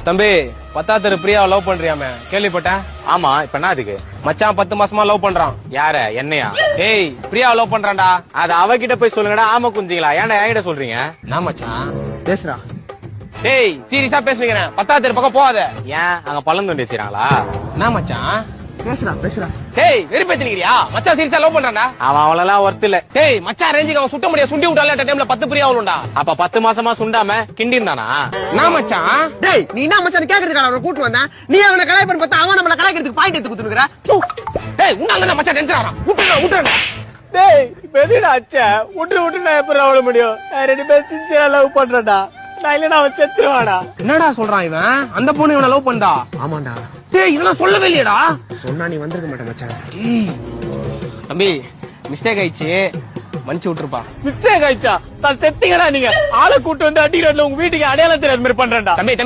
தம்பி 10th பிரியாவை love பண்றியாமே கேள்விப்பட்டேன். ஆமா, இப்ப என்ன அதுக்கு? மச்சான் 10 மாசமா லவ் பண்றான். யார? என்னையா? ஏய் பிரியாவை லவ் பண்றான்டா. அது அவகிட்ட போய் சொல்லுங்கடா. ஆமா குஞ்சிங்களா? ஏன்டா என்கிட்ட சொல்றீங்க? நான் மச்சான் பேசுறா. டேய் சீரியஸா பேசுறீங்க. 10th பக்கம் போகாத. ஏன் அங்க பள்ளம் தோண்டி வச்சிருக்காங்களா? நான் மச்சான் பேசுறா. டேய் வெறுப்பேத்தினிக்கிறியா? மச்சான் சீரியஸா லவ் பண்றான்டா. அவன் அவளெல்லாம் ஒர்த்து இல்ல. டேய் மச்சான் ரேஞ்சுக்கு அவன் சுட்ட முடியாது. சுண்டி விட்டால டைம்ல 10 பிரியா அவளுண்டா. அப்ப 10 மாசமா சுண்டாம கிண்டிருந்தானா? நான் மச்சான் டேய் நீ என்ன மச்சான் கேக்குறதுக்கு அவனை கூட்டு வந்தா? நீ அவனை கலாய் பண்ணி பார்த்தா அவன் நம்மள கலாய்க்கிறதுக்கு பாயிண்ட் எடுத்து குடுத்துறா. டேய் உன்னால நான் மச்சான் டென்ஷன் ஆறான். விட்டுறா. டேய் இப்ப எதுடா அச்சா? விட்டு நான் எப்படி அவள முடியும்? நான் 2 பேரும் சின்சியரா லவ் பண்றடா. நான் இல்லனா அவன் செத்துருவாடா. என்னடா சொல்றான் இவன்? அந்த பொண்ணு இவனை லவ் பண்ணா? ஆமாண்டா. டேய் இதெல்லாம் சொல்லவே இல்லையடா. சொன்னா நீ வந்திருக்க மாட்டே மச்சான். டேய் தம்பி மிஸ்டேக் ஆயிடுச்சு, மன்னிச்சு விட்டுருப்பா. மிஸ்டேக் ஆயிடுச்சா? நான் செத்தீங்கடா நீங்க. ஆளை கூட்டு வந்து அடிக்கிறதுல உங்க வீட்டுக்கு அடையாளம் தெரியாத மாதிரி பண்றேன்டா. தம்பி